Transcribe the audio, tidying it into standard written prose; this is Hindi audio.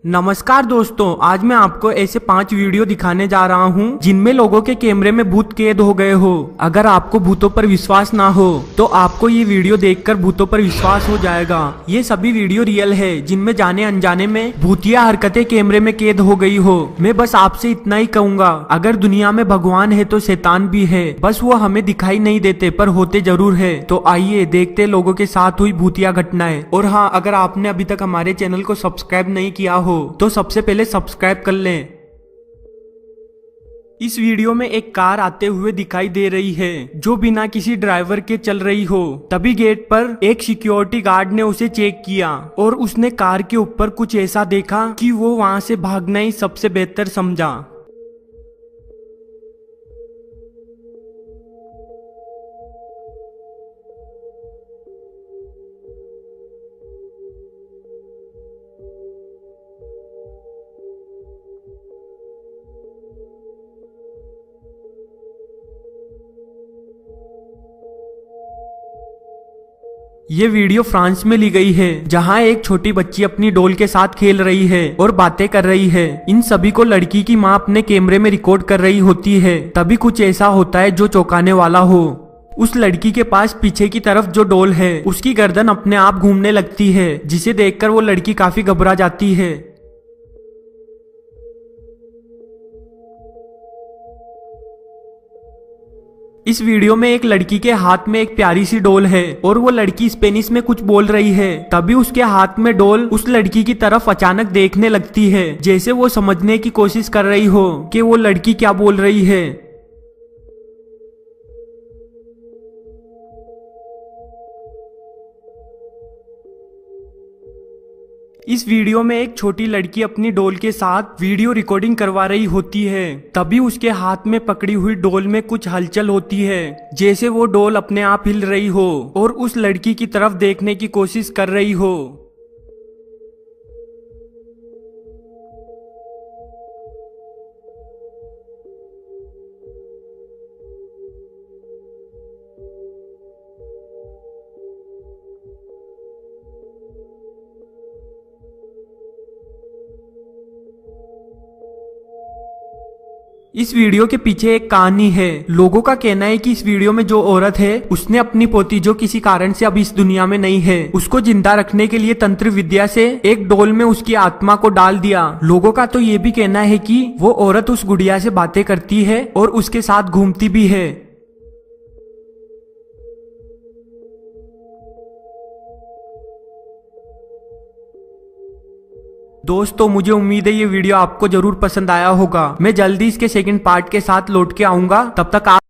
नमस्कार दोस्तों, आज मैं आपको ऐसे 5 वीडियो दिखाने जा रहा हूं जिनमें लोगों के कैमरे में भूत कैद हो गए हो। अगर आपको भूतों पर विश्वास ना हो तो आपको ये वीडियो देखकर भूतों पर विश्वास हो जाएगा। ये सभी वीडियो रियल है जिनमें जाने अनजाने में भूतिया हरकतें कैमरे में कैद हो गई हो। मैं बस आपसे इतना ही कहूंगा, अगर दुनिया में भगवान है तो शैतान भी है, बस वो हमें दिखाई नहीं देते पर होते जरूर है। तो आइए देखते लोगों के साथ हुई भूतिया घटनाएं। और हाँ, अगर आपने अभी तक हमारे चैनल को सब्सक्राइब नहीं किया हो तो सबसे पहले सब्सक्राइब कर लें। इस वीडियो में एक कार आते हुए दिखाई दे रही है जो बिना किसी ड्राइवर के चल रही हो। तभी गेट पर एक सिक्योरिटी गार्ड ने उसे चेक किया और उसने कार के ऊपर कुछ ऐसा देखा कि वो वहां से भागना ही सबसे बेहतर समझा। ये वीडियो फ्रांस में ली गई है जहां एक छोटी बच्ची अपनी डॉल के साथ खेल रही है और बातें कर रही है। इन सभी को लड़की की मां अपने कैमरे में रिकॉर्ड कर रही होती है। तभी कुछ ऐसा होता है जो चौंकाने वाला हो। उस लड़की के पास पीछे की तरफ जो डॉल है उसकी गर्दन अपने आप घूमने लगती है, जिसे देखकर वो लड़की काफी घबरा जाती है। इस वीडियो में एक लड़की के हाथ में एक प्यारी सी डॉल है और वो लड़की स्पेनिश में कुछ बोल रही है। तभी उसके हाथ में डॉल उस लड़की की तरफ अचानक देखने लगती है, जैसे वो समझने की कोशिश कर रही हो कि वो लड़की क्या बोल रही है। इस वीडियो में एक छोटी लड़की अपनी डॉल के साथ वीडियो रिकॉर्डिंग करवा रही होती है। तभी उसके हाथ में पकड़ी हुई डॉल में कुछ हलचल होती है, जैसे वो डॉल अपने आप हिल रही हो और उस लड़की की तरफ देखने की कोशिश कर रही हो। इस वीडियो के पीछे एक कहानी है। लोगों का कहना है कि इस वीडियो में जो औरत है उसने अपनी पोती, जो किसी कारण से अभी इस दुनिया में नहीं है, उसको जिंदा रखने के लिए तंत्र विद्या से एक डोल में उसकी आत्मा को डाल दिया। लोगों का तो ये भी कहना है कि वो औरत उस गुड़िया से बातें करती है और उसके साथ घूमती भी है। दोस्तों, मुझे उम्मीद है ये वीडियो आपको जरूर पसंद आया होगा। मैं जल्दी इसके सेकंड पार्ट के साथ लौट के आऊंगा। तब तक आप